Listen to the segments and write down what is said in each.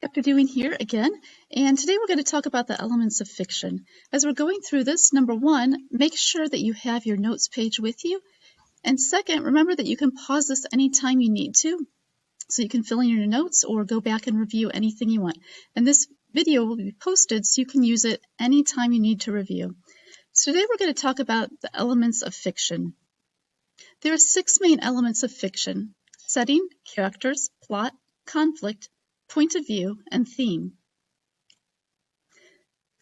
Dr. Dewing here again, and today we're going to talk about the elements of fiction. As we're going through this, number one, make sure that you have your notes page with you. And second, remember that you can pause this anytime you need to, so you can fill in your notes or go back and review anything you want. And this video will be posted so you can use it anytime you need to review. So today we're going to talk about the elements of fiction. There are 6 main elements of fiction: setting, characters, plot, conflict, point of view, and theme.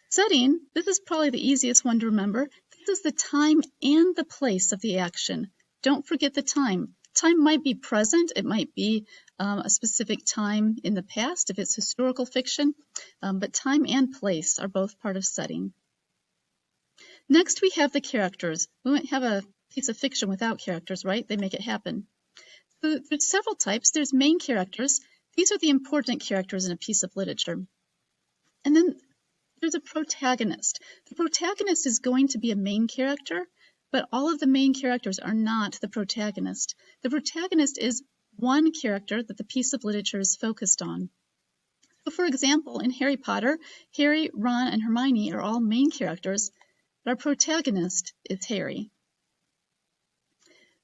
Setting, this is probably the easiest one to remember. This is the time and the place of the action. Don't forget the time. Time might be present, it might be a specific time in the past if it's historical fiction, but time and place are both part of setting. Next we have the characters. We wouldn't have a piece of fiction without characters, right? They make it happen. So there's several types. There's main characters. These are the important characters in a piece of literature. And then there's a protagonist. The protagonist is going to be a main character, but all of the main characters are not the protagonist. The protagonist is one character that the piece of literature is focused on. So for example, in Harry Potter, Harry, Ron, and Hermione are all main characters, but our protagonist is Harry.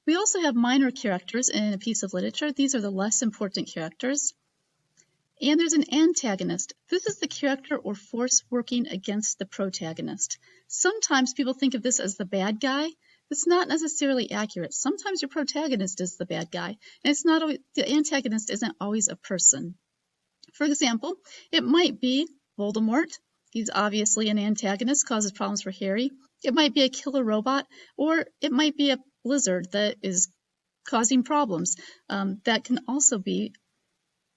We also have minor characters in a piece of literature. These are the less important characters. And there's an antagonist. This is the character or force working against the protagonist. Sometimes people think of this as the bad guy. It's not necessarily accurate. Sometimes your protagonist is the bad guy, and it's not always, the antagonist isn't always a person. For example, it might be Voldemort. He's obviously an antagonist, causes problems for Harry. It might be a killer robot, or it might be a blizzard that is causing problems. That can also be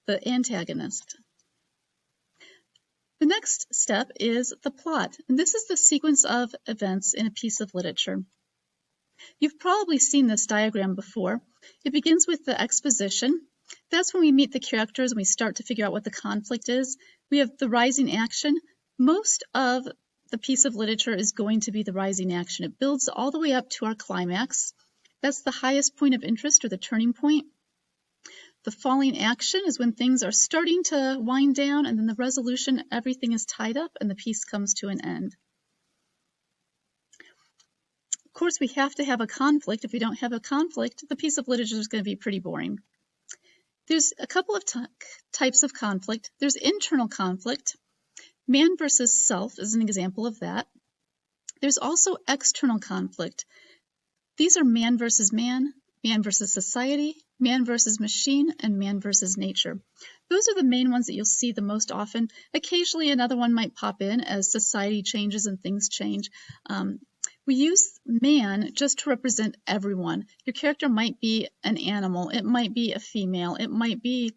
the antagonist. The next step is the plot, and this is the sequence of events in a piece of literature. You've probably seen this diagram before. It begins with the exposition. That's when we meet the characters and we start to figure out what the conflict is. We have the rising action. Most of the piece of literature is going to be the rising action. It builds all the way up to our climax. That's the highest point of interest, or the turning point. The falling action is when things are starting to wind down, and then the resolution, everything is tied up and the piece comes to an end. Of course, we have to have a conflict. If we don't have a conflict, the piece of literature is going to be pretty boring. There's a couple of types of conflict. There's internal conflict. Man versus self is an example of that. There's also external conflict. These are man versus man, man versus society, man versus machine, and man versus nature. Those are the main ones that you'll see the most often. Occasionally another one might pop in as society changes and things change. We use man just to represent everyone. Your character might be an animal, it might be a female, it might be,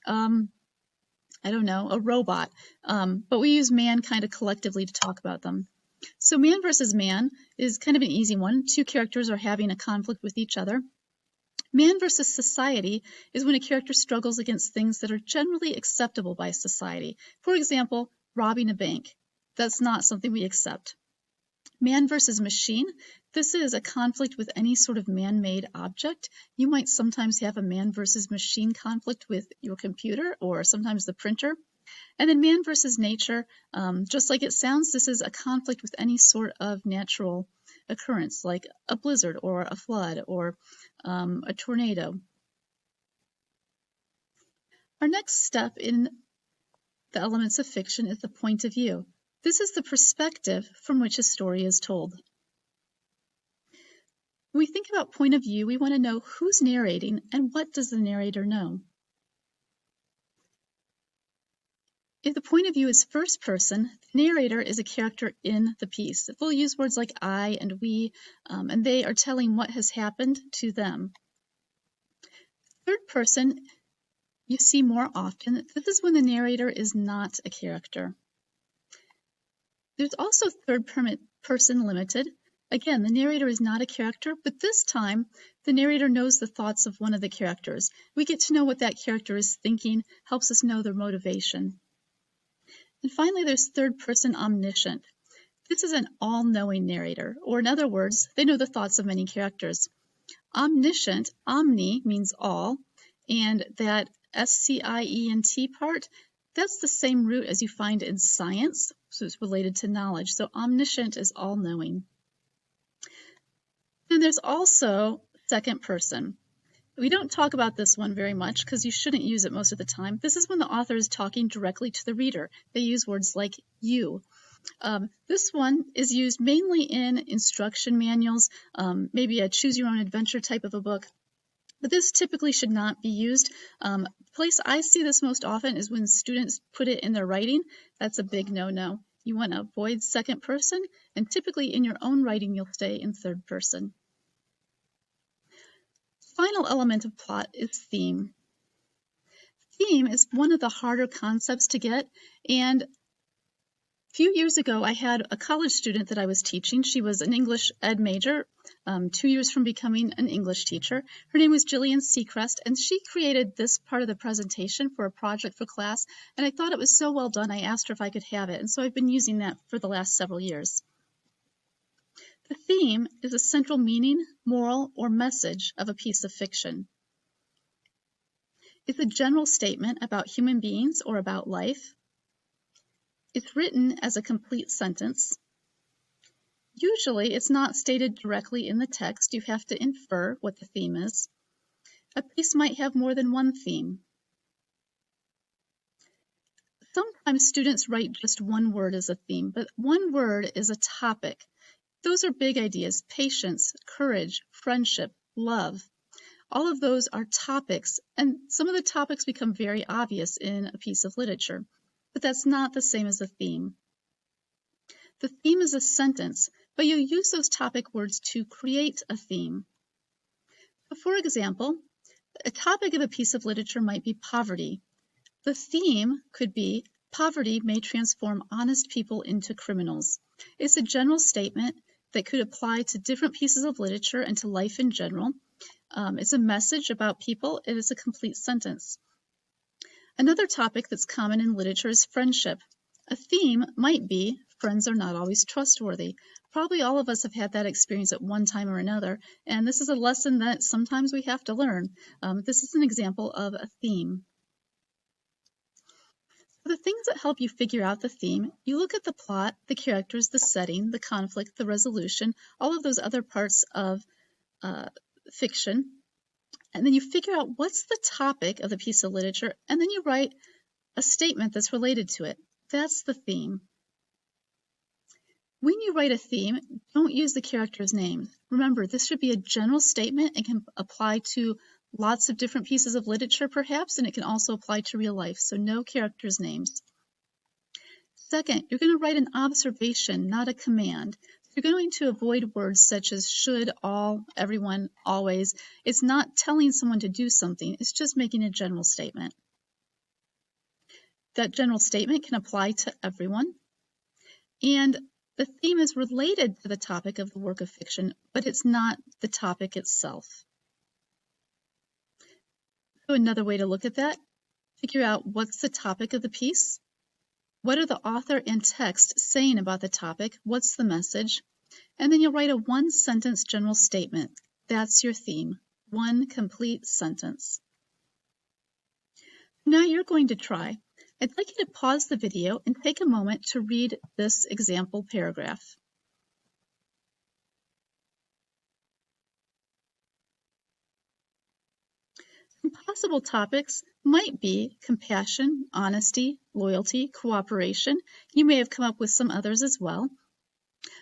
I don't know, a robot, but we use man kind of collectively to talk about them. So man versus man is kind of an easy one. Two characters are having a conflict with each other. Man versus society is when a character struggles against things that are generally acceptable by society. For example, robbing a bank. That's not something we accept. Man versus machine. This is a conflict with any sort of man-made object. You might sometimes have a man versus machine conflict with your computer or sometimes the printer. And then man versus nature, just like it sounds, this is a conflict with any sort of natural occurrence, like a blizzard or a flood or a tornado. Our next step in the elements of fiction is the point of view. This is the perspective from which a story is told. When we think about point of view, we want to know who's narrating and what does the narrator know. If the point of view is first person, the narrator is a character in the piece. We'll use words like I and we, and they are telling what has happened to them. Third person, you see more often. This is when the narrator is not a character. There's also third person limited. Again, the narrator is not a character, but this time the narrator knows the thoughts of one of the characters. We get to know what that character is thinking, helps us know their motivation. And finally, there's third person omniscient. This is an all-knowing narrator, or in other words, they know the thoughts of many characters. Omniscient, omni means all, and that S-C-I-E-N-T part, That's the same root as you find in science, so it's related to knowledge. So omniscient is all-knowing. And there's also second person. We don't talk about this one very much because you shouldn't use it most of the time. This is when the author is talking directly to the reader. They use words like you. This one is used mainly in instruction manuals, maybe a choose-your-own-adventure type of a book. But this typically should not be used. The place I see this most often is when students put it in their writing. That's a big no-no. You want to avoid second person, and typically in your own writing you'll stay in third person. Final element of plot is theme. Theme is one of the harder concepts to get, and a few years ago I had a college student that I was teaching. She was an English ed major, 2 years from becoming an English teacher. Her name was Jillian Seacrest, and she created this part of the presentation for a project for class, and I thought it was so well done I asked her if I could have it, and so I've been using that for the last several years. The theme is a central meaning, moral, or message of a piece of fiction. It's a general statement about human beings or about life. It's written as a complete sentence. Usually, it's not stated directly in the text. You have to infer what the theme is. A piece might have more than one theme. Sometimes students write just one word as a theme, but one word is a topic. Those are big ideas: patience, courage, friendship, love. All of those are topics, and some of the topics become very obvious in a piece of literature, but that's not the same as a theme. The theme is a sentence, but you use those topic words to create a theme. So for example, a topic of a piece of literature might be poverty. The theme could be, poverty may transform honest people into criminals. It's a general statement that could apply to different pieces of literature and to life in general. It's a message about people. It is a complete sentence. Another topic that's common in literature is friendship. A theme might be, friends are not always trustworthy. Probably all of us have had that experience at one time or another, and this is a lesson that sometimes we have to learn. This is an example of a theme. The things that help you figure out the theme, you look at the plot, the characters, the setting, the conflict, the resolution, all of those other parts of fiction, and then you figure out what's the topic of the piece of literature, and then you write a statement that's related to it. That's the theme. When you write a theme, don't use the character's name. Remember, this should be a general statement. It can apply to lots of different pieces of literature, perhaps, and it can also apply to real life, so no characters' names. Second, you're going to write an observation, not a command. You're going to avoid words such as should, all, everyone, always. It's not telling someone to do something. It's just making a general statement. That general statement can apply to everyone. And the theme is related to the topic of the work of fiction, but it's not the topic itself. So another way to look at that, figure out what's the topic of the piece. What are the author and text saying about the topic? What's the message? And then you'll write a one-sentence general statement. That's your theme. One complete sentence. Now you're going to try. I'd like you to pause the video and take a moment to read this example paragraph. Some possible topics might be compassion, honesty, loyalty, cooperation. You may have come up with some others as well.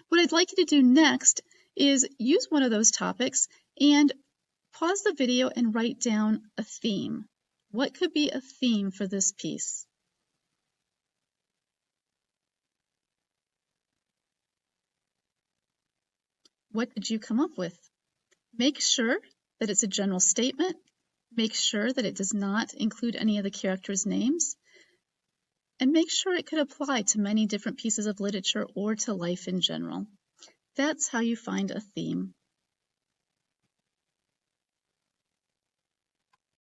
What I'd like you to do next is use one of those topics and pause the video and write down a theme. What could be a theme for this piece? What did you come up with? Make sure that it's a general statement. Make sure that it does not include any of the characters' names. And make sure it could apply to many different pieces of literature or to life in general. That's how you find a theme.